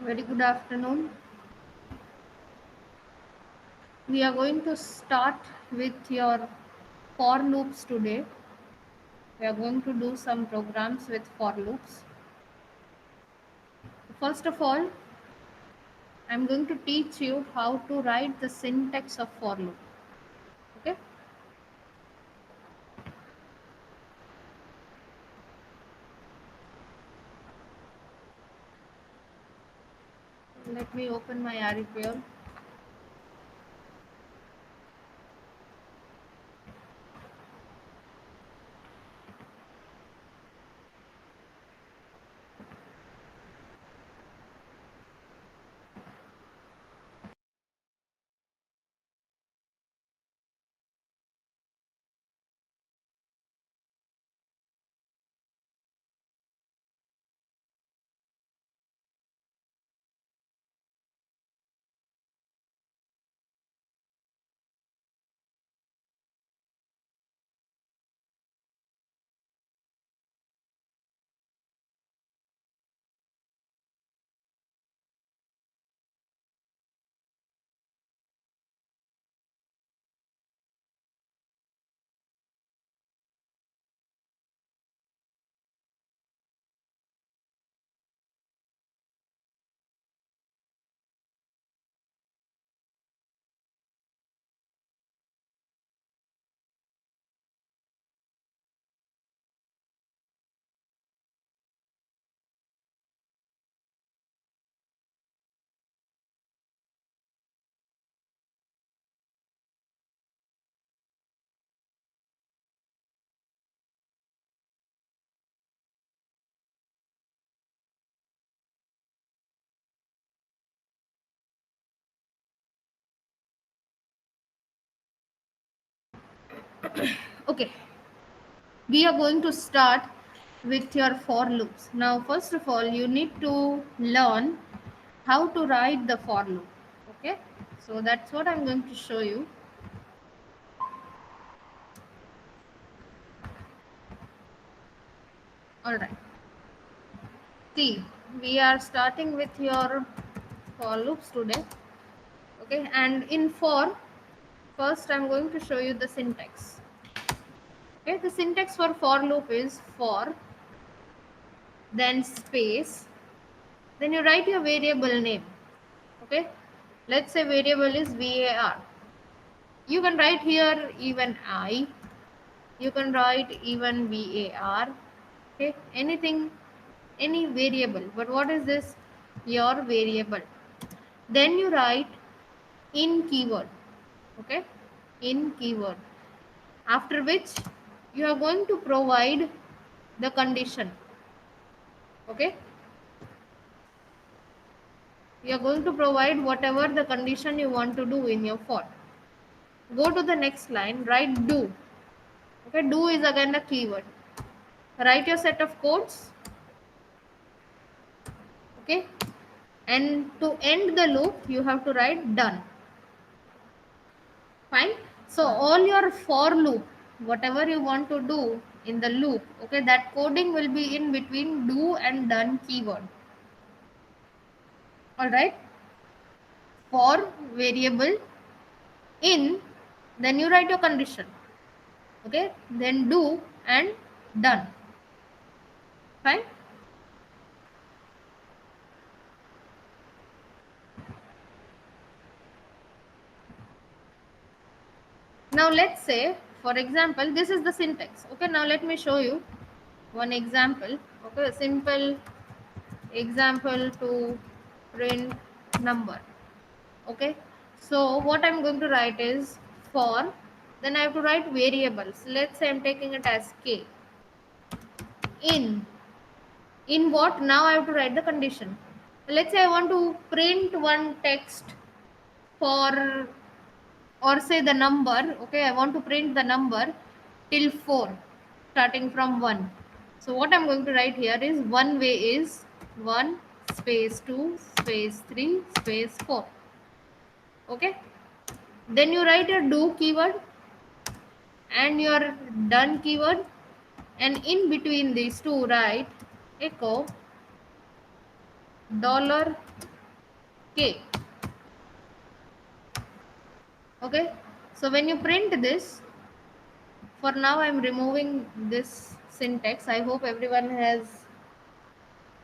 Very good afternoon. We are going to start with your for loops today. We are going to do some programs with for loops. First of all, I'm going to teach you how to write the syntax of for loop. Okay? Let me open my REPL. Okay. We are going to start with your for loops. Now, first of all, you need to learn how to write the for loop. Okay? So that's what I'm going to show you. All right. See, we are starting with your for loops today. Okay, and in for, first I'm going to show you the syntax. Okay, the syntax for loop is for, then space, then you write your variable name. Okay, let's say variable is var. You can write here even I, you can write even var. Okay, anything, any variable, but what is this? Your variable. Then you write in keyword. Okay, in keyword, after which you are going to provide the condition. Okay, you are going to provide whatever the condition you want to do in your for. Go to the next line, write do. Okay, do is again a keyword. Write your set of codes. Okay, and to end the loop you have to write done. Fine. So all your for loop, whatever you want to do in the loop, okay, that coding will be in between do and done keyword. All right. For variable in, then you write your condition. Okay, then do and done. Fine. Now let's say, for example, this is the syntax. Okay, now let me show you one example. Okay, a simple example to print number. Okay, so what I'm going to write is for, then I have to write variables. Let's say I'm taking it as k. In what? Now I have to write the condition. Let's say I want to print one text for, or say the number. Okay, I want to print the number till 4 starting from 1. So what I'm going to write here is one way is 1 space 2 space 3 space 4. Okay, then you write your do keyword and your done keyword, and in between these two write echo dollar k. Okay, so when you print this, for now I'm removing this syntax. I hope everyone has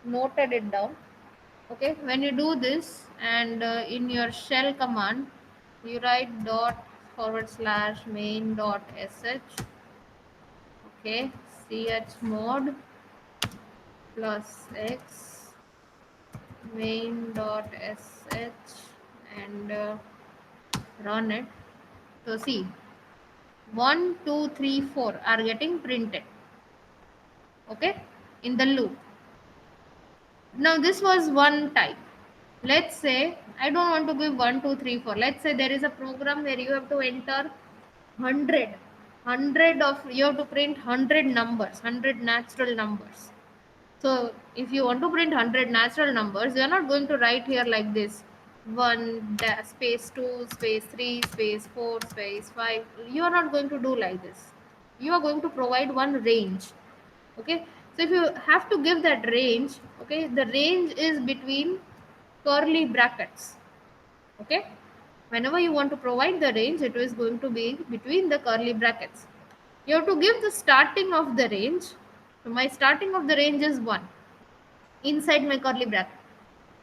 noted it down. Okay, when you do this, and in your shell command you write dot forward slash main dot sh. Okay, chmod plus x main dot sh, and run it. So see, 1 2 3 4 are getting printed, okay, in the loop. Now this was one type. Let's say I don't want to give 1 2 3 4. Let's say there is a program where you have to enter 100 of, you have to print 100 numbers, 100 natural numbers. So if you want to print 100 natural numbers, you are not going to write here like this, 1 space 2 space 3 space 4 space 5. You are not going to do like this. You are going to provide one range. Okay, so if you have to give that range, okay, the range is between curly brackets. Okay, whenever you want to provide the range, it is going to be between the curly brackets. You have to give the starting of the range. So my starting of the range is 1 inside my curly bracket.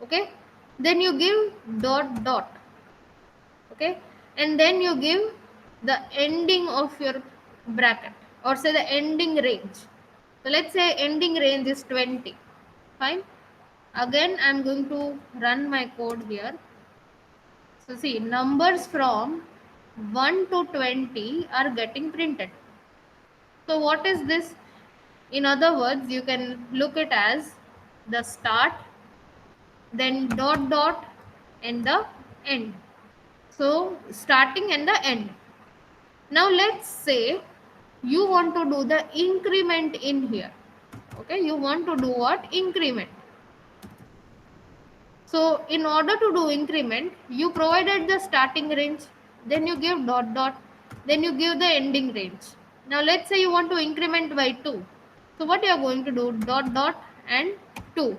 Okay, then you give dot dot. Okay, and then you give the ending of your bracket, or say the ending range. So let's say ending range is 20. Fine, again I'm going to run my code here. So see, numbers from 1 to 20 are getting printed. So what is this? In other words, you can look it as the start, then dot dot, and the end. So starting and the end. Now let's say you want to do the increment in here. Okay, you want to do what? Increment. So in order to do increment, you provided the starting range, then you give dot dot, then you give the ending range. Now let's say you want to increment by 2. So what you are going to do? Dot dot and 2.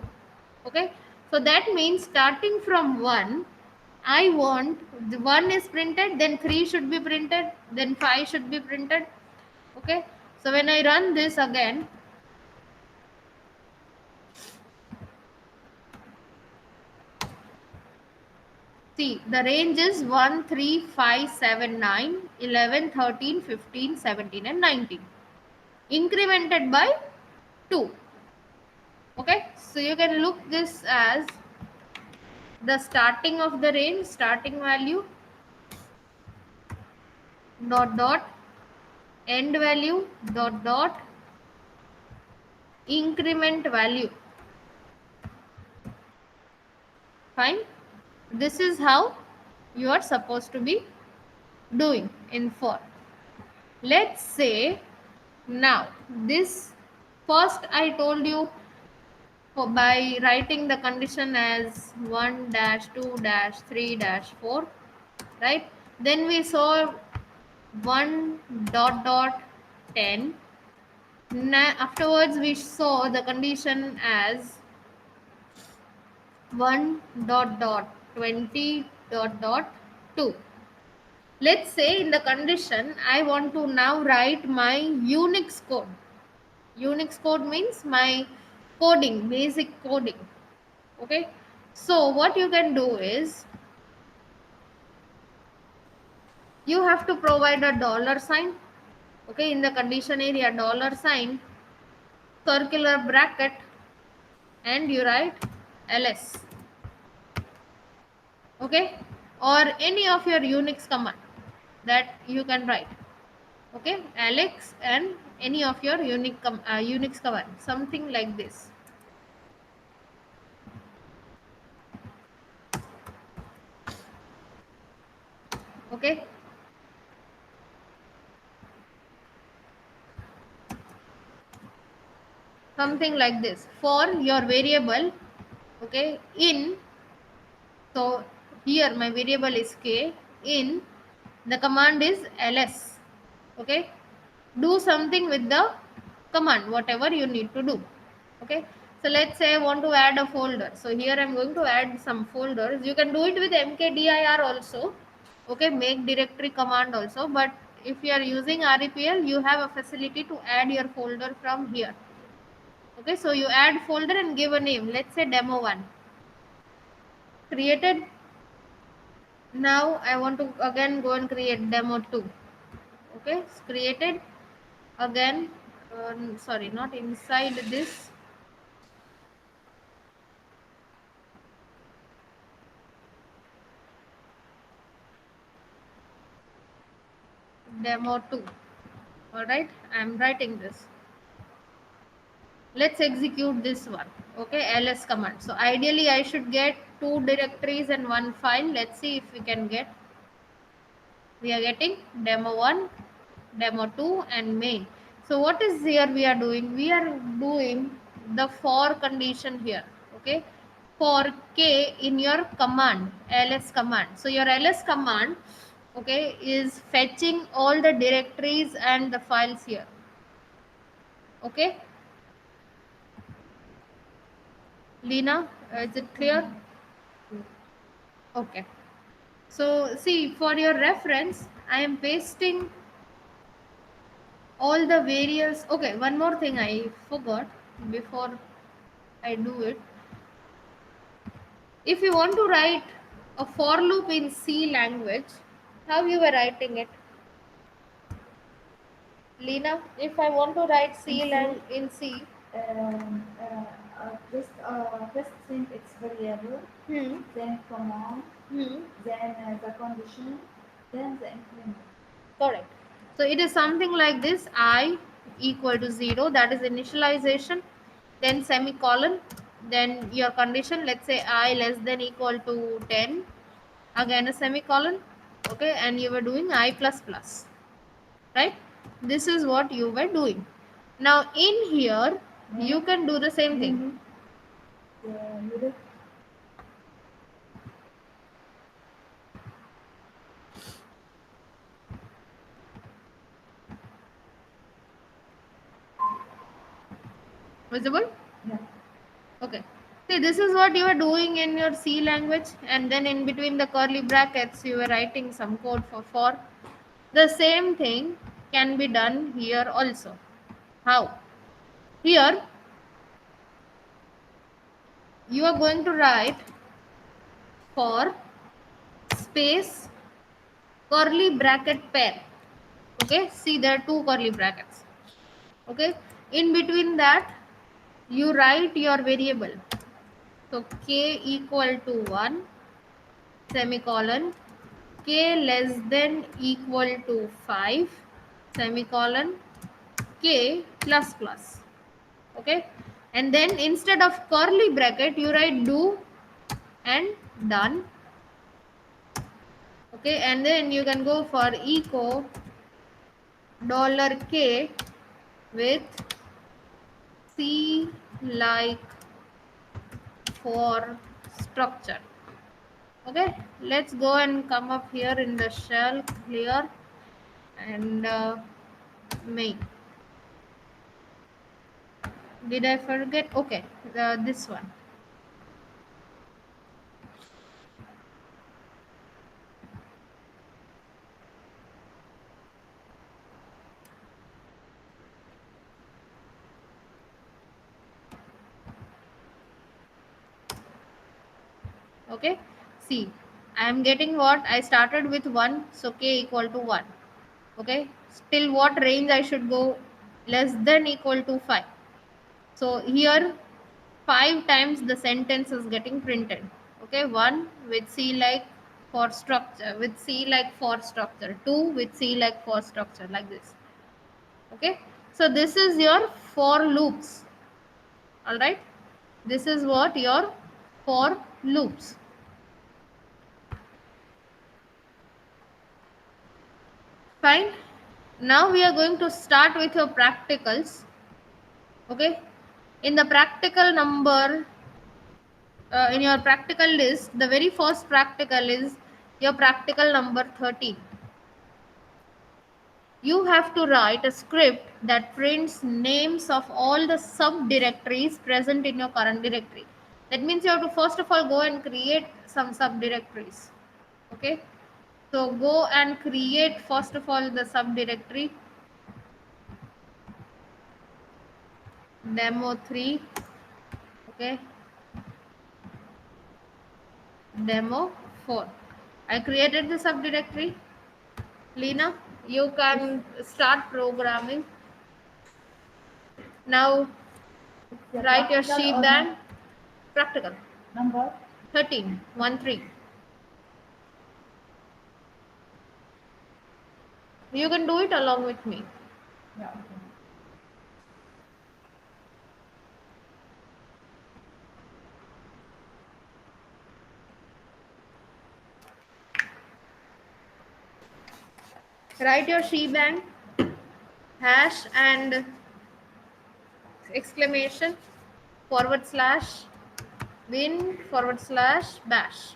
Okay, so that means starting from 1, I want the 1 is printed, then 3 should be printed, then 5 should be printed. Okay, so when I run this again, see, the range is 1 3 5 7 9 11 13 15 17 and 19, incremented by 2. Okay, so you can look this as the starting of the range, starting value, dot dot, end value, dot dot, increment value. Fine, this is how you are supposed to be doing in for. Let's say now this, first I told you by writing the condition as 1 dash 2 dash 3 dash 4, right? Then we saw 1 dot dot 10. Afterwards we saw the condition as 1 dot dot 20 dot dot 2. Let's say in the condition I want to now write my Unix code. Unix code means my coding, basic coding. Okay, so what you can do is you have to provide a dollar sign. Okay, in the condition area, dollar sign, circular bracket, and you write ls. Okay, or any of your Unix command that you can write. Okay, alex and any of your Unix command, something like this. Okay, something like this for your variable. Okay, in, so here my variable is k, in the command is ls. Okay, do something with the command, whatever you need to do. Okay, So let's say I want to add a folder. So here I'm going to add some folders. You can do it with mkdir also. Okay, make directory command also. But if you are using REPL, you have a facility to add your folder from here. Okay, so you add folder and give a name. Let's say demo1. Created. Now I want to again go and create demo2. Okay, it's created again. Sorry, not inside this. Demo2. All right, I'm writing this. Let's execute this one. Okay, ls command. So ideally I should get 2 directories and 1 file. Let's see if we can get. We are getting demo1, demo2 and main. So what is here we are doing? We are doing the for condition here. Okay, for k in your command, ls command. So your ls command, okay, is fetching all the directories and the files here. Okay, Lena, is it clear? Okay. So see, for your reference, I am pasting all the various. Okay, one more thing I forgot before I do it. If you want to write a for loop in C language, how you were writing it? Lena, if I want to write in C, just first thing it's variable, then command, then the condition, then the increment. Correct. So it is something like this: I equal to 0, that is initialization, then semicolon, then your condition, let's say I less than equal to 10, again a semicolon, okay, and you were doing I plus plus, right? This is what you were doing. Now in here, you can do the same thing. Visible? Yeah. Okay. See, this is what you are doing in your C language, and then in between the curly brackets, you were writing some code for. The same thing can be done here also. How? Here, you are going to write for space curly bracket pair. Okay, see, there are 2 curly brackets. Okay, in between that, you write your variable. So k equal to 1, semicolon, k less than equal to 5, semicolon, k plus plus. Okay, and then instead of curly bracket, you write do and done. Okay, and then you can go for echo $k with C like for structure. Okay, let's go and come up here in the shell, clear, and main. Did I forget? Okay, this one. Okay, see, I am getting what I started with 1, so k equal to 1. Okay, till what range I should go? Less than equal to 5. So here 5 times the sentence is getting printed. Okay, 1 with C like for structure, with C like for structure, 2 with C like for structure, like this. Okay, so this is your for loops. All right, this is what your for loops. Fine. Now we are going to start with your practicals. Okay, in the practical number, in your practical list, the very first practical is your practical number 13. you have to write a script that prints names of all the subdirectories present in your current directory. That means you have to first of all go and create some subdirectories. Okay, so go and create first of all the subdirectory demo3. Okay, demo4. I created the subdirectory. Lena, you can start programming. Now write your shebang. Practical. Number 13, 1, 3. You can do it along with me. yeah, okay. Write your shebang, hash and exclamation / bin / bash.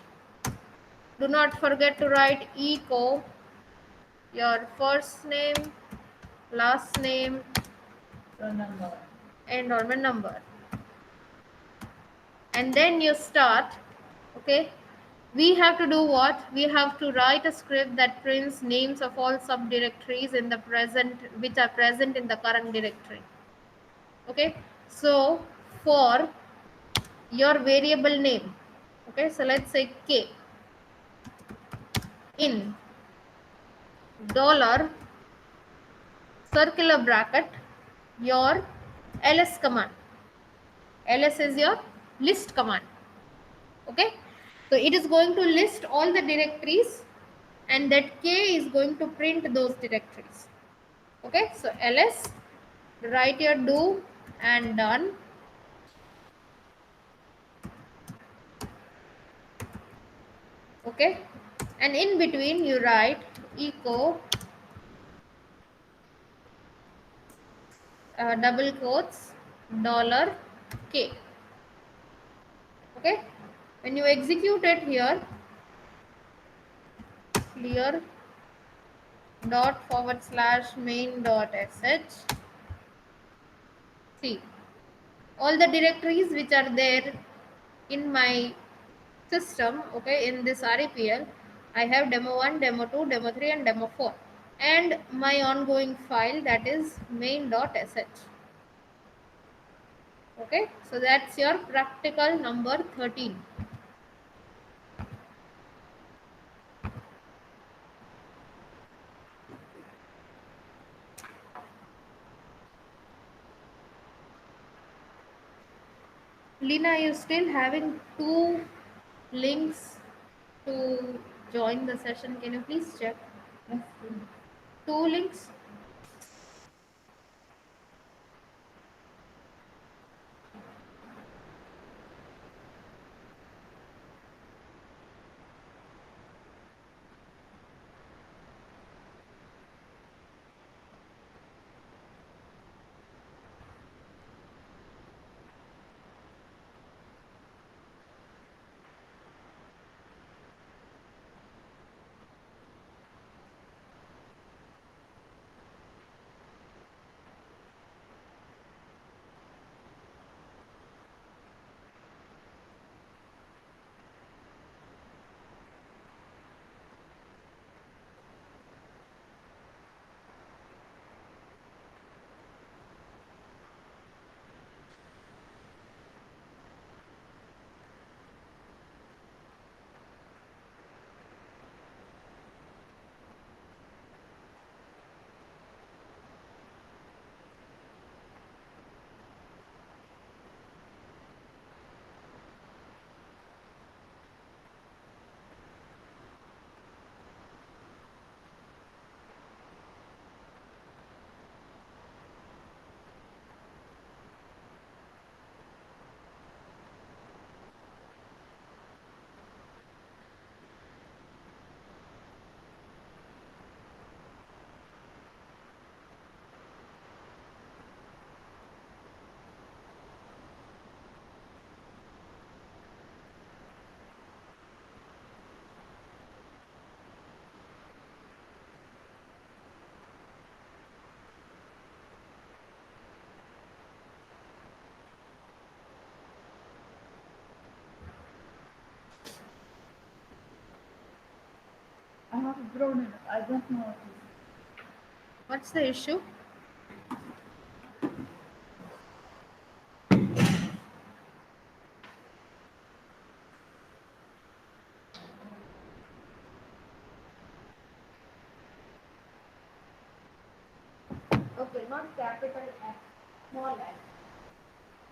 Do not forget to write echo your first name, last name, Roll number. enrollment number. And then you start. Okay, we have to do what? We have to write a script that prints names of all subdirectories in the present, which are present in the current directory. Okay, so for your variable name, okay, so let's say k, in dollar circular bracket your ls command. Ls is your list command. Okay, so it is going to list all the directories and that k is going to print those directories. Okay, so ls, write your do and done. Okay, and in between you write echo double quotes dollar k. Okay, when you execute it here, clear dot / main dot sh. See, all the directories which are there in my system, okay, in this REPL, I have demo1, demo2, demo3 and demo4, and my ongoing file, that is main.sh. Okay, so that's your practical number 13. Lina, you still having 2 links to join the session. Can you please check? Yes, please. 2 links. have drawn it. I don't know what it is. What's the issue? Okay, not capital F, small f.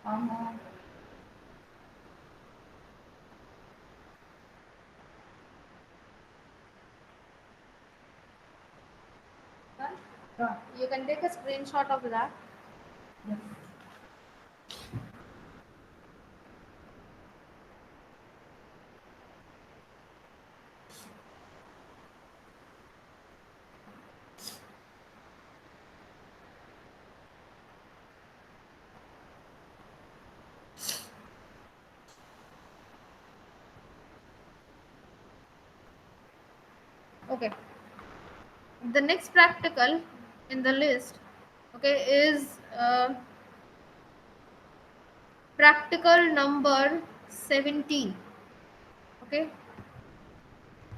Uh-huh. Done? Done. You can take a screenshot of that. Yes. Okay. The next practical in the list, okay, is practical number 17. Okay.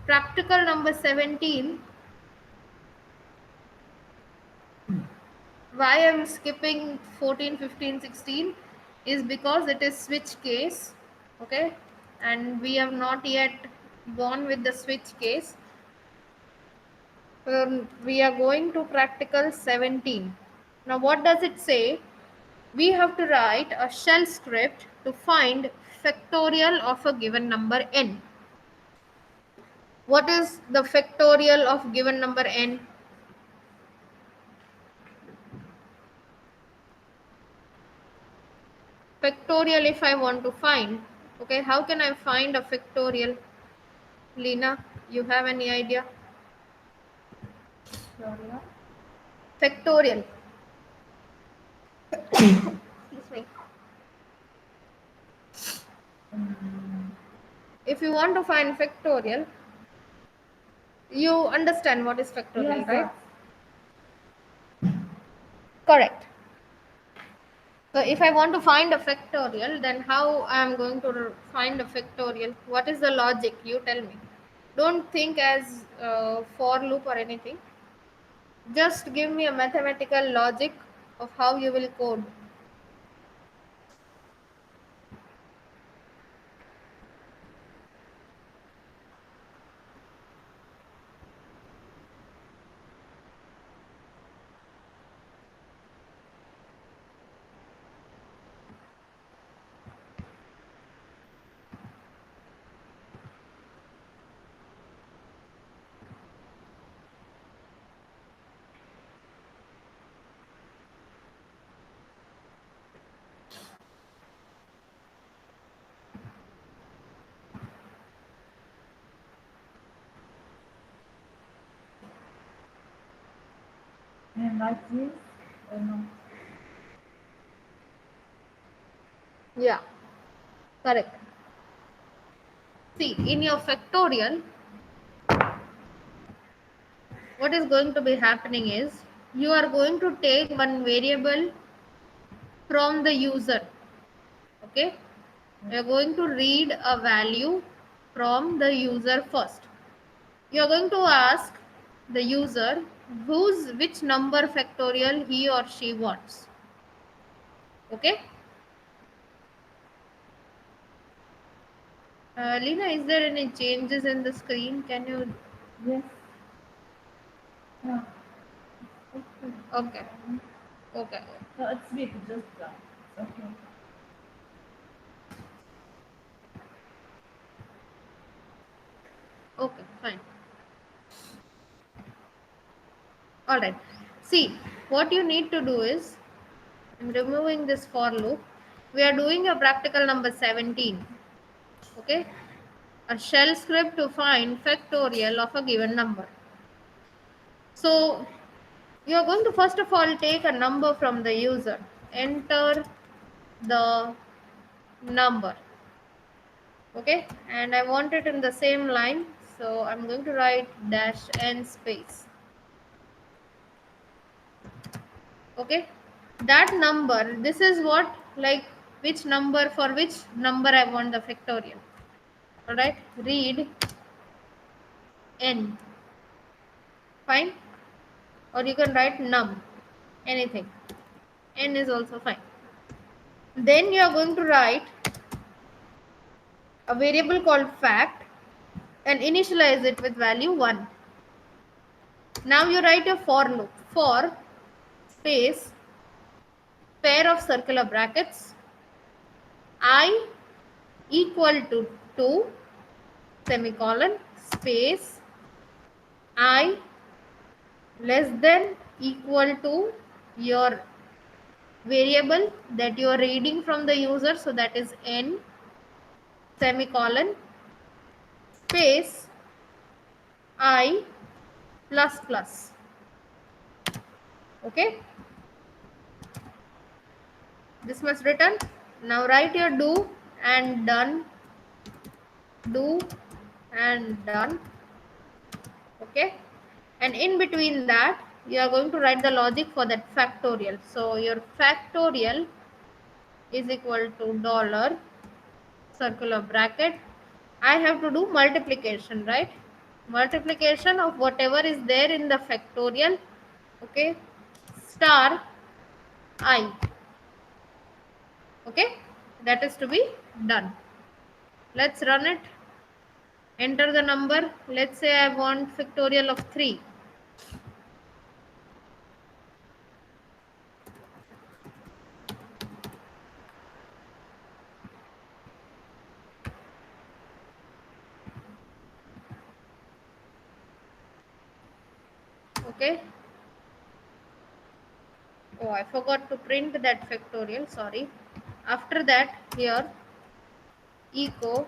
Practical number 17. Why I'm skipping 14, 15, 16 is because it is switch case. Okay. And we have not yet gone with the switch case. We are going to practical 17. Now, what does it say? We have to write a shell script to find factorial of a given number n. What is the factorial of given number n? Factorial if I want to find. Okay, how can I find a factorial? Lena, you have any idea? Sorry. Factorial. Excuse me. If you want to find factorial, you understand what is factorial, Yes, right? yes. Correct. So if I want to find a factorial, then how I am going to find a factorial? What is the logic? You tell me. Don't think as for loop or anything. Just give me a mathematical logic of how you will code. And like this or no? Yeah, correct. See, in your factorial, what is going to be happening is you are going to take one variable from the user. Okay, you are going to read a value from the user first. You are going to ask the user which number factorial he or she wants. Okay. Lena, is there any changes in the screen? Can you? Yes. No. Okay. Okay. No, it's big, just that. Okay. Okay, fine. All right. See, what you need to do is, I'm removing this for loop. We are doing a practical number 17. Okay. A shell script to find factorial of a given number. So, you are going to first of all take a number from the user. Enter the number. Okay. And I want it in the same line. So, I'm going to write dash n space. Okay, that number, this is what, like, which number, for which number I want the factorial. All right, read n. Fine. Or you can write num, anything. N is also fine. Then you are going to write a variable called fact and initialize it with value 1. Now you write a for loop. For space pair of circular brackets I equal to 2 semicolon space I less than equal to your variable that you are reading from the user, so that is n semicolon space I plus plus. Okay, this must return. Now write your do and done, do and done. Okay, and in between that you are going to write the logic for that factorial. So your factorial is equal to dollar circular bracket. I have to do multiplication, right? Multiplication of whatever is there in the factorial. Okay, star I. Okay, that is to be done. Let's run it. Enter the number. Let's say I want factorial of 3. Okay. Oh, I forgot to print that factorial, sorry. After that, here echo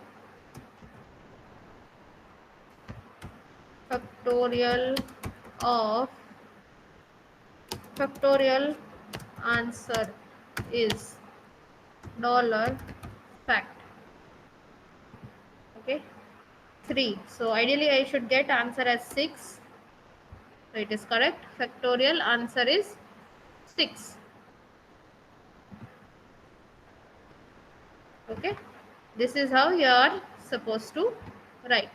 factorial of factorial answer is dollar fact. Okay, 3. So ideally I should get answer as 6. So it is correct. Factorial answer is 6. Okay, this is how you are supposed to write.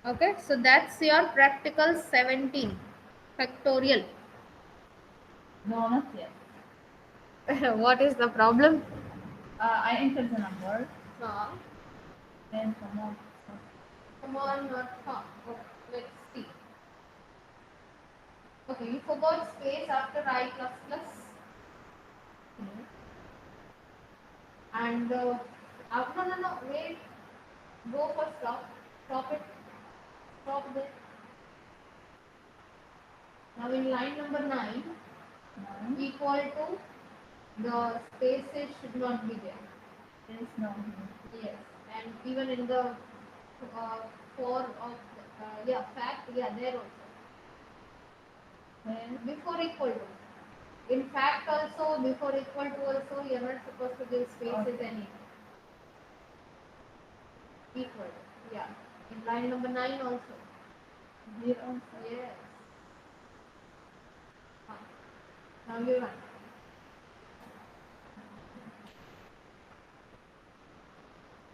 Okay, so that's your practical 17 factorial. No, not yet. What is the problem? I entered the number. Uh, Then come on. Come on, not far. Okay, let's see. Okay, you forgot space after I plus plus. And no, no, wait. Go for stop. Stop it. Stop there. Now in line number 9, equal to the spaces should not be there. There is no. Yes, and even in the for of fact, there also. Where? Before equal to. In fact also, before equal to also, you are not supposed to give spaces any. Equal to. Yeah. In line number 9 also. Here also. Yes. Now you run.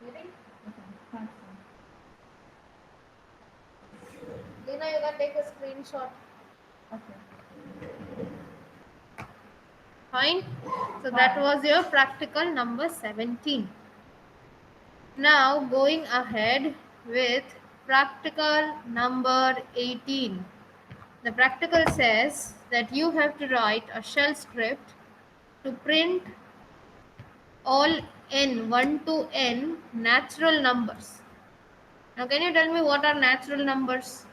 Getting? Okay. Thanks. Lena, you can take a screenshot. Okay. Fine. So that was your practical number 17. Now going ahead with practical number 18. The practical says that you have to write a shell script to print all n 1 to n natural numbers. Now can you tell me what are natural numbers?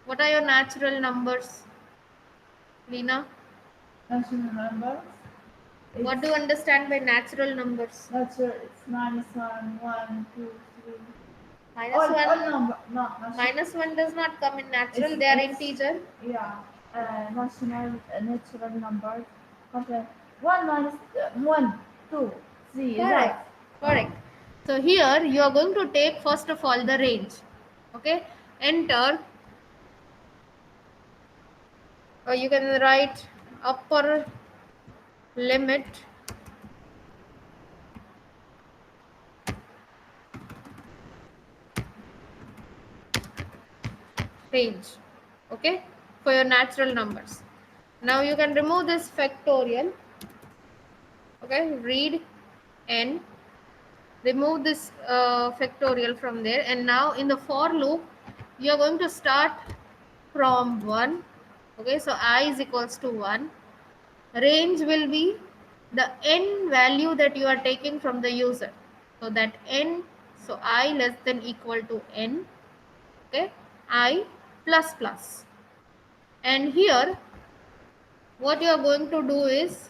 What are your natural numbers, Lena? Natural numbers. What do you understand by natural numbers? Natural, it's minus 1, 1, 2, 3. Minus 1. All number, no, Minus 1 does not come in natural. They are integer. Yeah. natural numbers. Okay. 1 minus 1, 2, 3. Correct. Correct. So here you are going to take first of all the range. Okay. Enter. Or you can write upper limit range. Okay. For your natural numbers. Now you can remove this factorial. Okay. Read n. Remove this factorial from there, and now in the for loop you are going to start from 1. Okay, so I is equals to 1. Range will be the n value that you are taking from the user, so that n, so I less than equal to n. Okay, I plus plus, and here what you are going to do is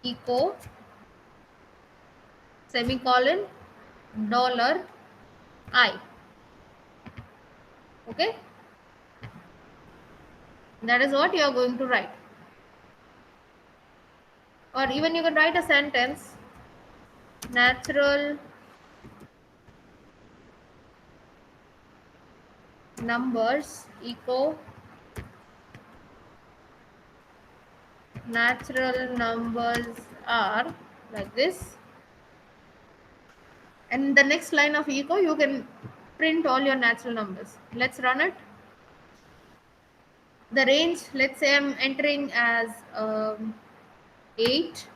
echo semicolon dollar I. Okay, that is what you are going to write. Or even you can write a sentence: natural numbers echo natural numbers are, like this, and the next line of echo you can print all your natural numbers. Let's run it. The range, let's say I'm entering as 8.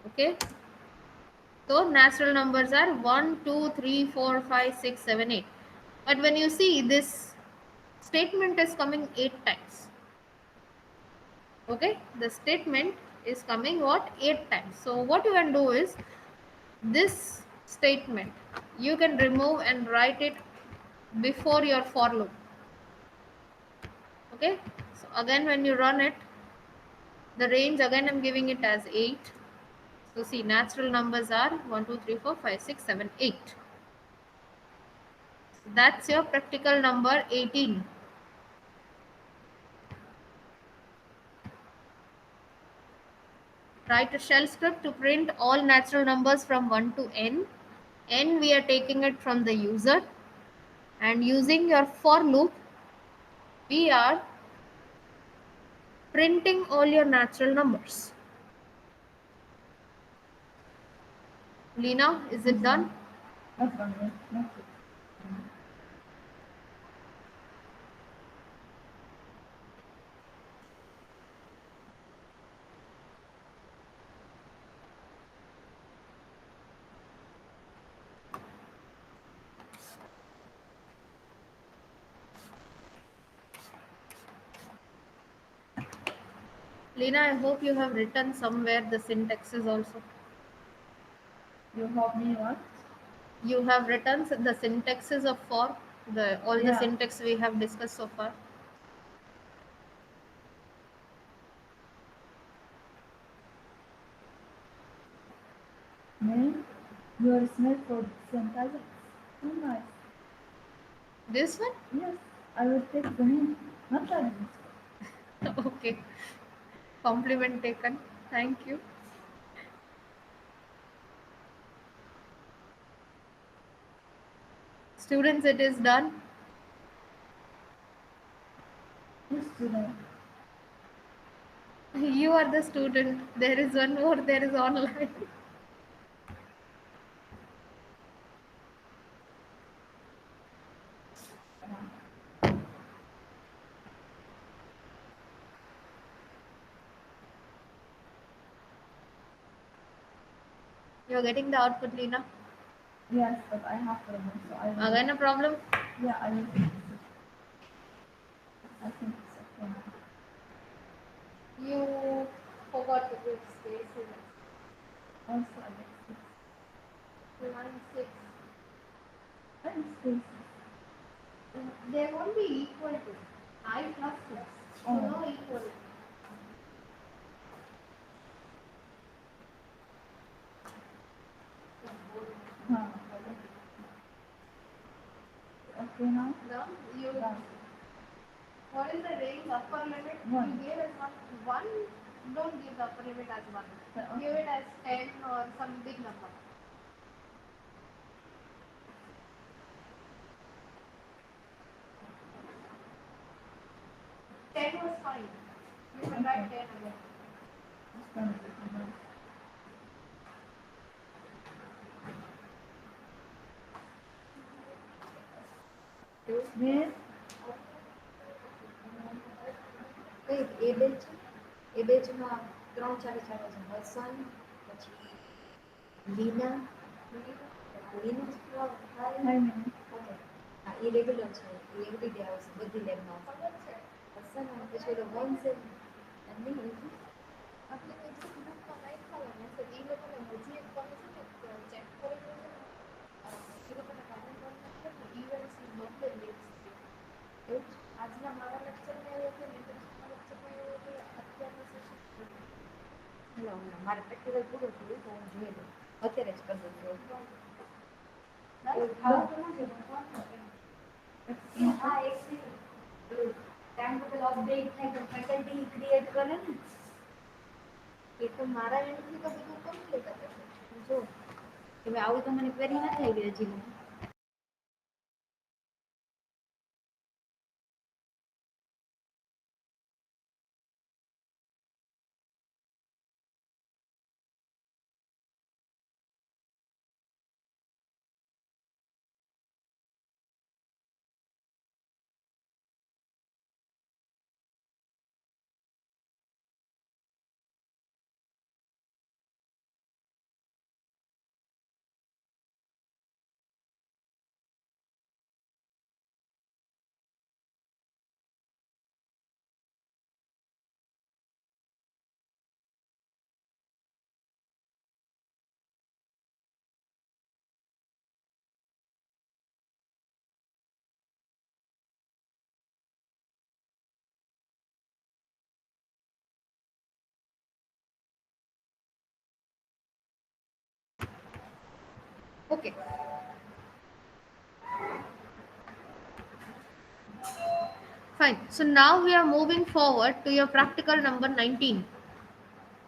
Okay, so natural numbers are 1 2 3 4 5 6 7 8, but when you see this statement is coming 8 times. Okay, the statement is coming what, 8 times. So what you can do is this statement you can remove and write it before your for loop. Okay, so again when you run it, the range again I'm giving it as 8. So see, natural numbers are 1 2 3 4 5 6 7 8. So that's your practical number 18. Write a shell script to print all natural numbers from 1 to n. N we are taking it from the user, and using your for loop we are printing all your natural numbers. Lena, is it done? Not done yet. Not yet. Lena, I hope you have written somewhere the syntaxes also. You help me what? You have written the syntaxes of for, all the Yeah. syntax we have discussed so far. Name your smell for synthesis. Oh, nice. This one? Yes, I will take the name. Not like this. Okay. Compliment taken. Thank you. Students, it is done. Who's student? You are the student. There is one more, there is online. You are getting the output, Lena? Yes, but I have to remove, so I will. Again a problem? Yeah, I will fix it. I think it's okay now. You forgot to give space. Also, I will fix it. Line 6. And spaces. There won't be equal to. I plus plus. Oh. No equal. Huh. Okay now? Now you Done. What is the range upper limit? One. You gave as one. Don't give the upper limit as one. Give it as 10 or some big number. 10 was fine. You can write 10 again. Then કઈ એ batch એ બેચમાં ત્રણ ચાલે ચાલે છે હસન પછી લીના લીના okay હા એ regular છે એ every day આવશે બધી લેબમાં આવશે હસન અને પછી ઓલો વન છે એમની આપણે કોઈ ગ્રુપમાં નહીં ખાવાનું છે એ લોકોને હજી એક તમે છે ને ચેક કરી લો છે એ લોકોને કારણે ઇવેન્ટ્સની બહુ લિસ્ટ છે એવું આજના મારા લેક્ચરમાં એવું હતું ઇન્ટરેસ્ટના લેક્ચરમાં એવું હતું અત્યારના સેશન હેલો મારે પ્રેક્ટિકલ પૂરું થયું તો હું જોઈ લઉં અત્યારે જ કરી દઉં છું ખાવું તો નથી હા એક ટાઈમ ટેબલ અપડેટ થાય તો ફેકલ્ટી ક્રિએટ કરે ને એ તો મારા એન્ડથી તો બધું કમ્પ્લીટ હતું જો હવે આવું તો મને ક્વેરી ના થઈ ગઈ હજી okay. Fine. So now we are moving forward to your practical number 19.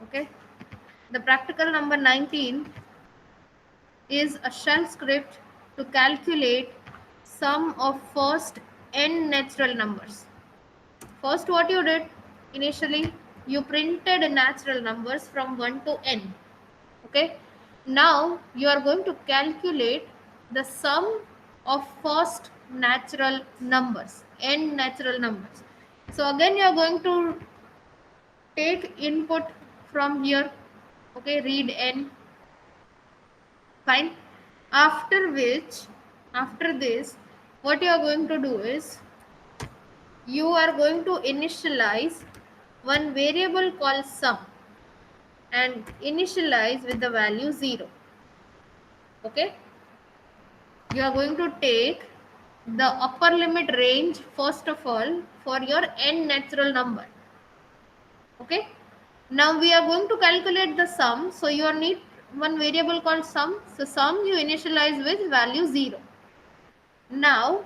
Okay. The practical number 19 is a shell script to calculate sum of first n natural numbers. First, what you did initially, you printed natural numbers from 1 to n. Okay. Now you are going to calculate the sum of first natural numbers, n natural numbers. So again, you are going to take input from here. Okay, read n. Fine. After which, after this, what you are going to do is you are going to initialize one variable called sum and initialize with the value 0. Okay, you are going to take the upper limit range first of all for your n natural number. Okay, now we are going to calculate the sum, so you need one variable called sum. So sum you initialize with value 0. Now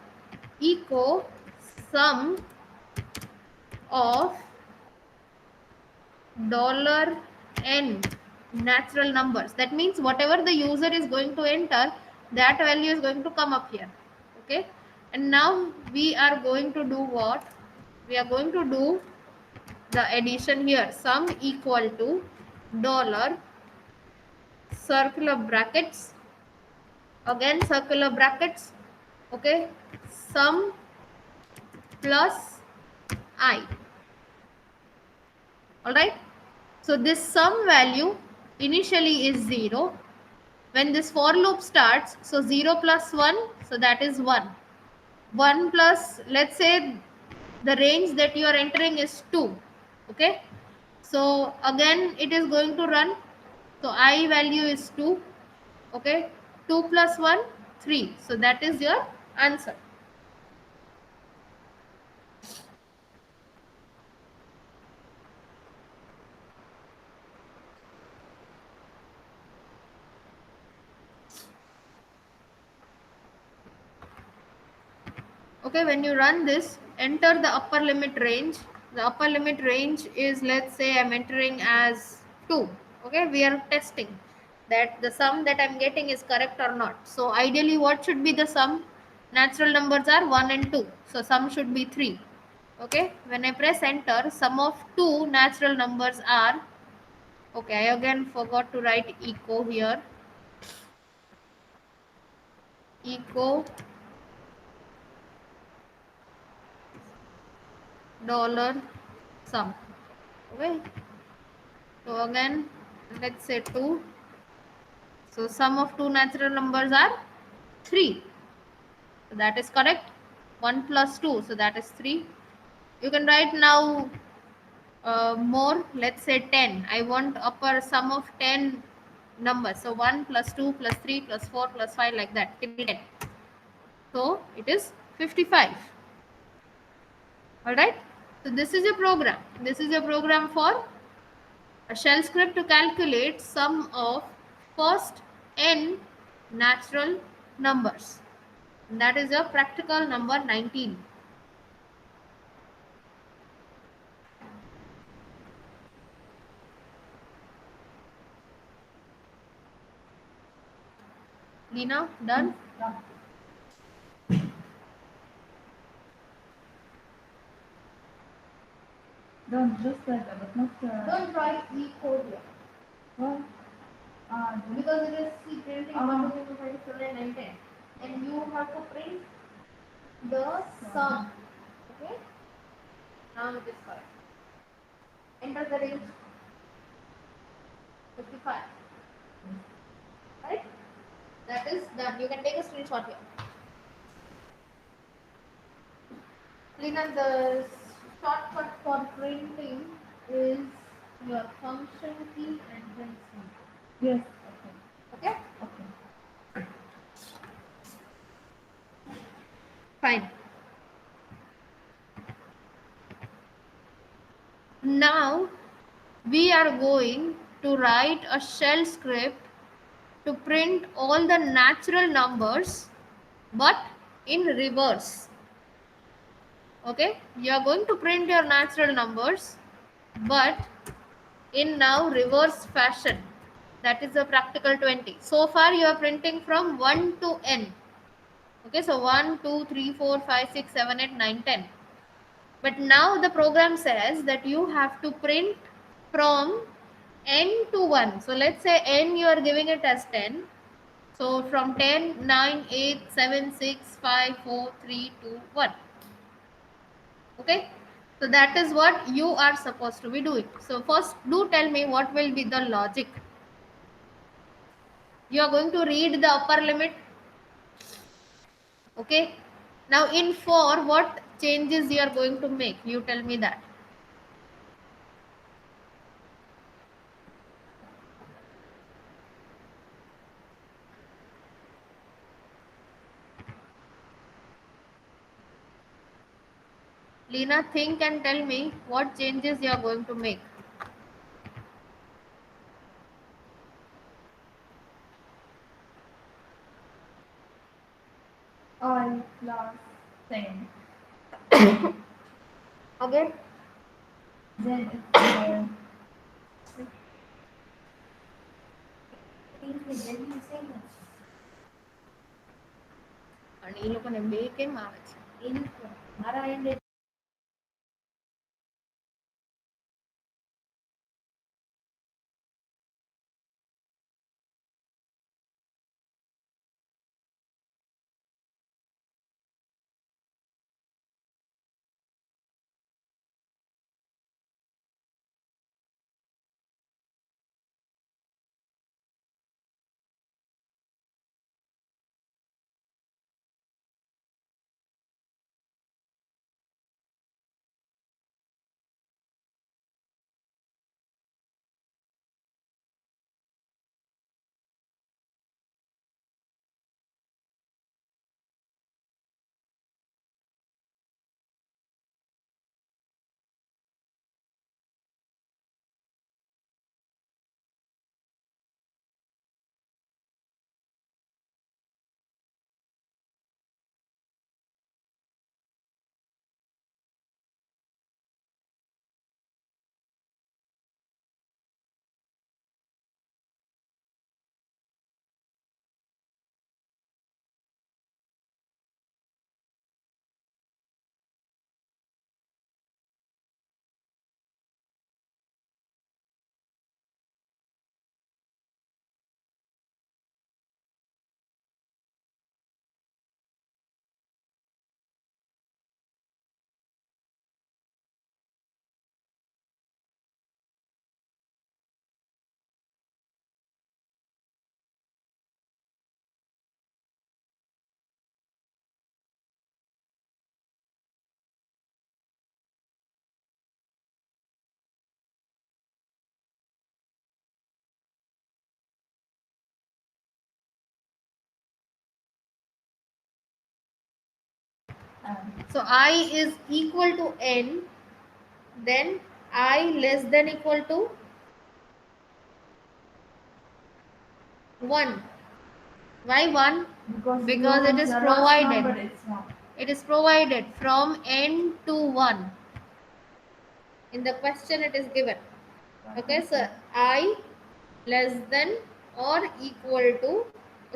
echo sum of $n natural numbers. That means whatever the user is going to enter, that value is going to come up here. Okay, and now we are going to do what? We are going to do the addition here. Sum equal to dollar circular brackets, again circular brackets. Okay, sum plus I. All right, so this sum value initially is 0. When this for loop starts, so 0 plus 1, so that is 1. 1 plus, let's say the range that you are entering is 2. Okay, so again it is going to run. So I value is 2. Okay, 2 plus 1, 3. So that is your answer. Okay, when you run this, enter the upper limit range. The upper limit range is, let's say I'm entering as 2. Okay, we are testing that the sum that I'm getting is correct or not. So ideally what should be the sum? Natural numbers are 1 and 2, so sum should be 3. Okay, when I press enter, sum of two natural numbers are, okay, I again forgot to write echo here, echo dollar sum. Okay, so again let's say 2. So sum of two natural numbers are 3. So that is correct. 1 plus 2, so that is 3. You can write now more, let's say 10. I want upper sum of 10 numbers. So 1 plus 2 plus 3 plus 4 plus 5, like that till 10. So it is 55. Alright. So this is a program. This is a program for a shell script to calculate sum of first n natural numbers. And that is your practical number 19. Lina, done? Don't just like that, but not. Don't write E code here. Well, Because it is C printing 1, 2, 3, 4, 5, 6, 7, 8, 9, 10. And you have to print the sum. Okay? Now it is correct. Enter the range 55. Right? That is done. You can take a screenshot here. Lina, the shortcut for printing is your function key and then C. yes. Okay? Okay. Fine. Now we are going to write a shell script to print all the natural numbers but in reverse. Okay, you are going to print your natural numbers but in now reverse fashion. That is the practical 20. So far you are printing from 1 to n. Okay, so 1, 2, 3, 4, 5, 6, 7, 8, 9, 10. But now the program says that you have to print from n to 1. So let's say n you are giving it as 10. So from 10, 9, 8, 7, 6, 5, 4, 3, 2, 1. Okay. So that is what you are supposed to be doing. So first do tell me what will be the logic. You are going to read the upper limit. Okay. Now in for, what changes you are going to make? You tell me that. Lina, think and tell me what changes you are going to make. I plus 10. Okay. Then it's અને એ લોકોને બે કેમ આવે છે? મારા and So I is equal to n, then I less than equal to 1. Why 1? Because it is provided. It is provided from n to 1. In the question it is given. Okay, so I less than or equal to,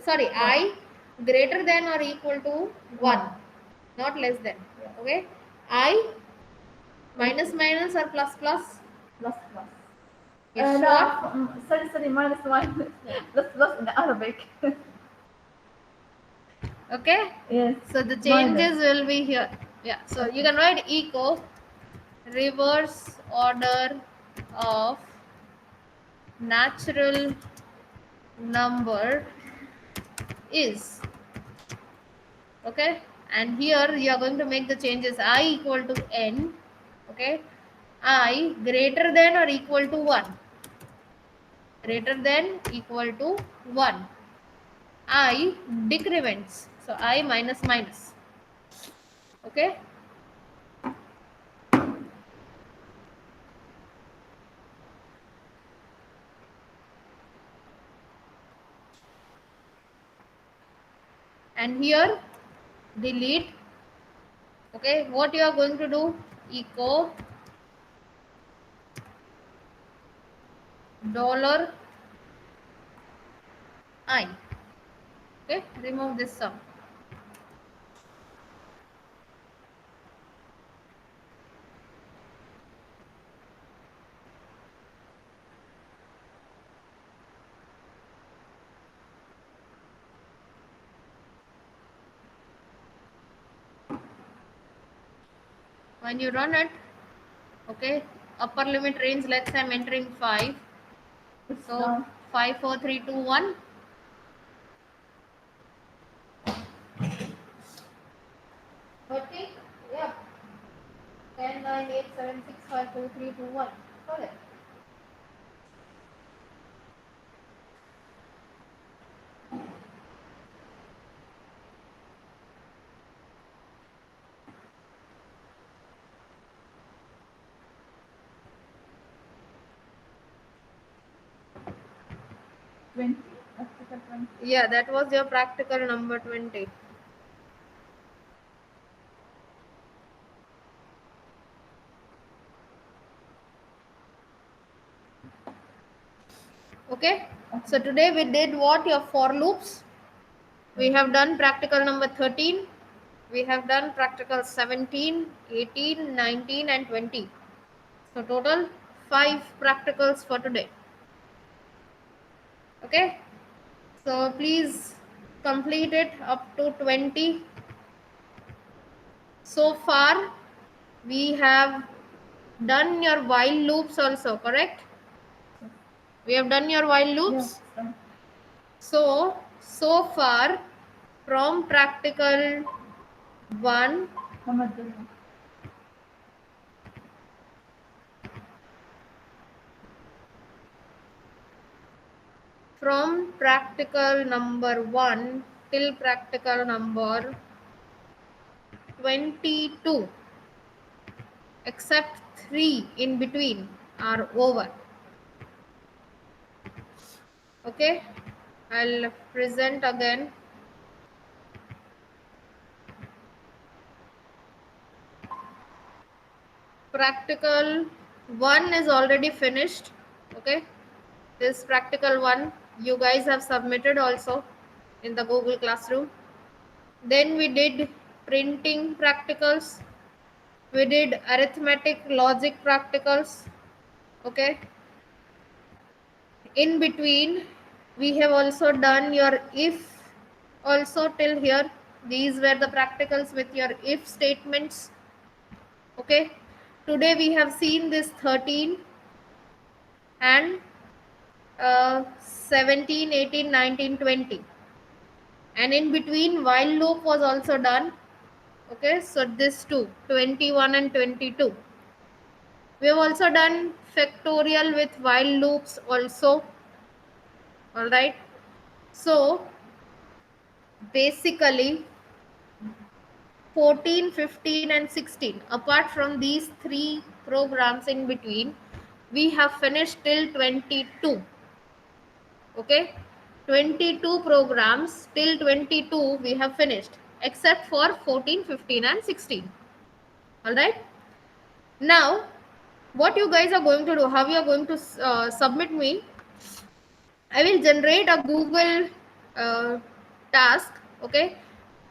sorry, I greater than or equal to 1, not less than. Okay, I minus minus or plus plus? Plus plus. Yes, No, sure. sorry, minus one. Plus in Arabic. Okay, Yes. so the Minus. changes will be here. Yeah, so you can write eco reverse order of natural number is. Okay, and here you are going to make the changes. I equal to n. Okay, I greater than or equal to 1, greater than equal to 1, I decrements, so I minus minus. Okay, and here delete. Okay, what you are going to do? Echo dollar I. Okay, remove this sum. When you run it, okay, upper limit range, let's say I'm entering 5. So 5 4 3 2 1. 30. Yeah. 10 9 8 7 6 5 4 3 2 1. Correct. Practical 20. Yeah, that was your practical number 20. Okay, so today we did what? Your for loops. We have done practical number 13. We have done practical 17, 18, 19 and 20. So total 5 practicals for today. Okay, so please complete it up to 20. So far we have done your while loops also, correct? We have done your while loops. Yes. So far from practical 1, from practical number 1 till practical number 22, except 3 in between are over. Okay, I'll present again. Practical 1 is already finished. Okay, this practical 1 you guys have submitted also in the Google Classroom. Then we did printing practicals, we did arithmetic logic practicals. Okay, in between we have also done your if also till here. These were the practicals with your if statements. Okay, today we have seen this 13 and 17 18 19 20, and in between while loop was also done. Okay, so this two, 21 and 22. We have also done factorial with while loops also. All right, so basically 14, 15 and 16. Apart from these three programs in between, we have finished till 22. Okay, 22 programs till 22 we have finished, except for 14, 15 and 16. All right. Now, what you guys are going to do, how you are going to submit me, I will generate a Google task, okay,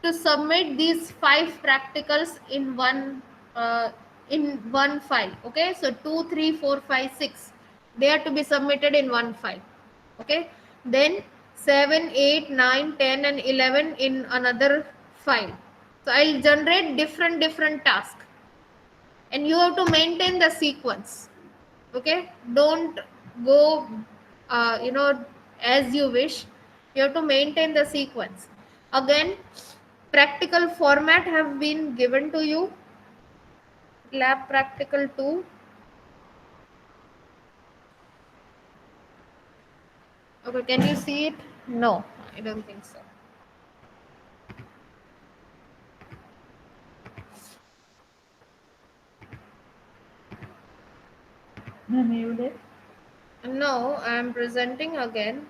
to submit these 5 practicals uh, in one file. Okay, so 2, 3, 4, 5, 6, they are to be submitted in one file. Okay, then 7, 8, 9, 10 and 11 in another file. So I'll generate different tasks, and you have to maintain the sequence. Okay, don't go as you wish. You have to maintain the sequence. Again, practical format have been given to you. Lab practical 2. Okay, can you see it? No, I don't think so. No, I am presenting again.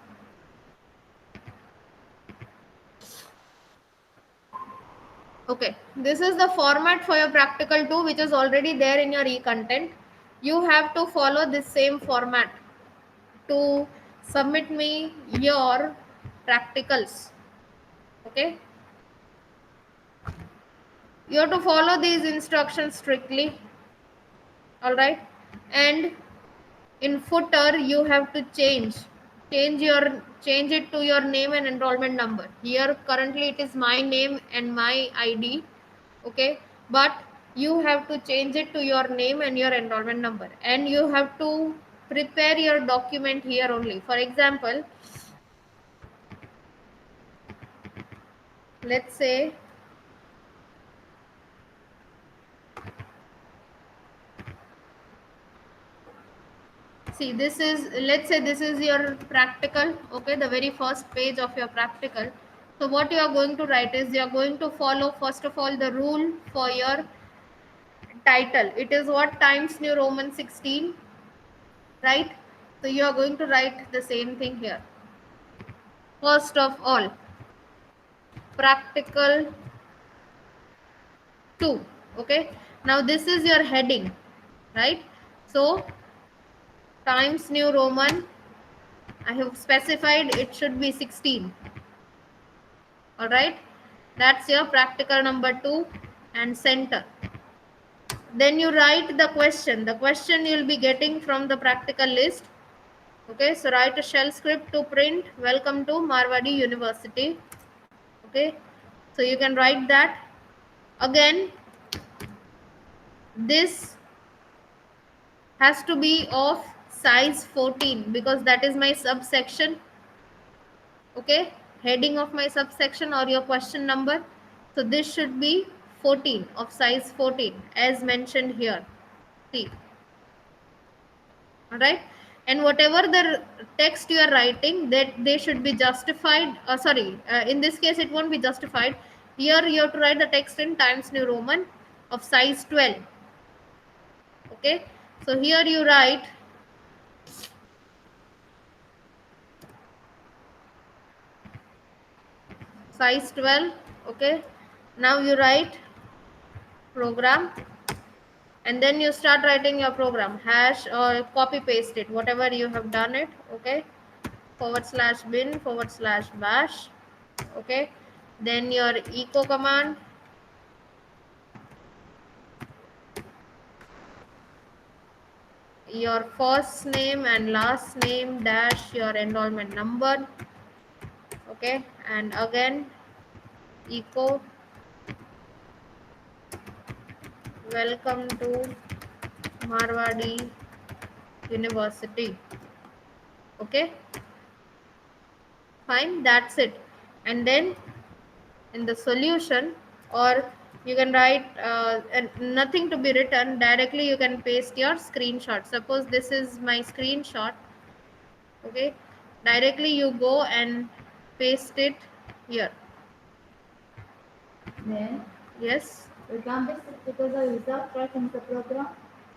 Okay, this is the format for your practical 2, which is already there in your e-content. You have to follow this same format to submit me your practicals. Okay, you have to follow these instructions strictly. All right, and in footer you have to change it to your name and enrollment number. Here currently it is my name and my ID. Okay, but you have to change it to your name and your enrollment number, and you have to prepare your document here only. For example, let's say this is, let's say this is your practical. Okay, the very first page of your practical. So what you are going to write is, you are going to follow first of all the rule for your title. It is what? Times New Roman 16, right? So you are going to write the same thing here. First of all, practical 2. Okay, now this is your heading, right? So Times New Roman, I have specified it should be 16. All right, that's your practical number 2, and center. Then you write the question. The question you'll be getting from the practical list. Okay, so write a shell script to print welcome to Marwadi University. Okay, so you can write that. Again, this has to be of size 14 because that is my subsection. Okay, heading of my subsection or your question number. So this should be 14, of size 14 as mentioned here. See, all right, and whatever the text you are writing, that they should be justified. In this case it won't be justified. Here you have to write the text in Times New Roman of size 12. Okay, so here you write size 12. Okay, now you write program, and then you start writing your program, hash or copy paste it, whatever you have done it. Okay, /bin/bash. Okay, then your echo command, your first name and last name dash your enrollment number. Okay, and again echo welcome to Marwadi University. Okay, fine, that's it. And then in the solution, or you can write and nothing to be written, directly you can paste your screenshot. Suppose this is my screenshot. Okay, directly you go and paste it here. Then Yes. We can paste it together without writing the program.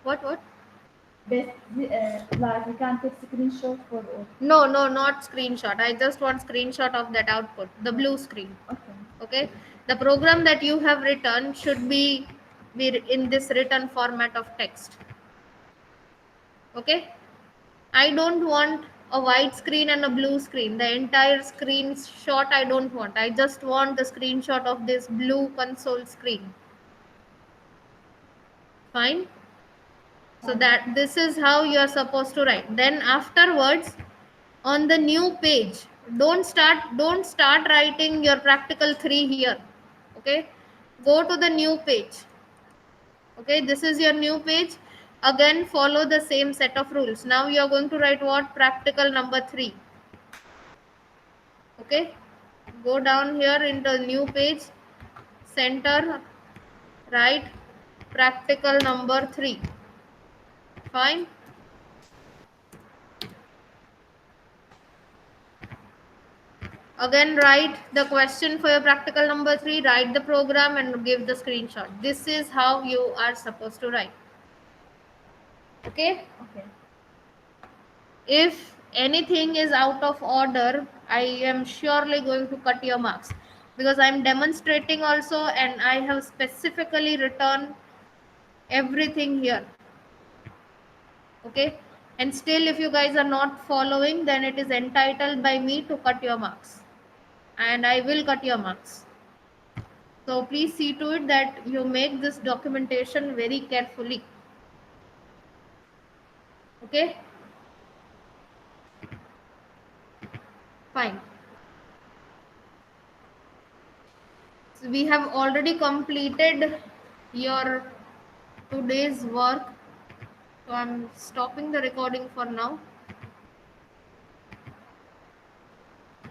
What? Like we can take screenshot for all. No, not screenshot. I just want screenshot of that output, the blue screen. Okay. Okay. The program that you have written should be in this written format of text. Okay. I don't want a white screen and a blue screen. The entire screenshot I don't want. I just want the screenshot of this blue console screen. Fine. So that this is how you are supposed to write. Then afterwards, on the new page, don't start writing your practical 3 here. Okay. Go to the new page. Okay, this is your new page. Again, follow the same set of rules. Now you are going to write what? Practical number 3. Okay, go down here into the new page, center, write practical number 3. Fine. Again, write the question for your practical number 3, write the program and give the screenshot. This is how you are supposed to write. Okay. Okay. If anything is out of order, I am surely going to cut your marks, because I'm demonstrating also and I have specifically written everything here. Okay, and still if you guys are not following, then it is entitled by me to cut your marks, and I will cut your marks. So please see to it that you make this documentation very carefully. Okay, fine. So we have already completed your today's work. So I'm stopping the recording for now.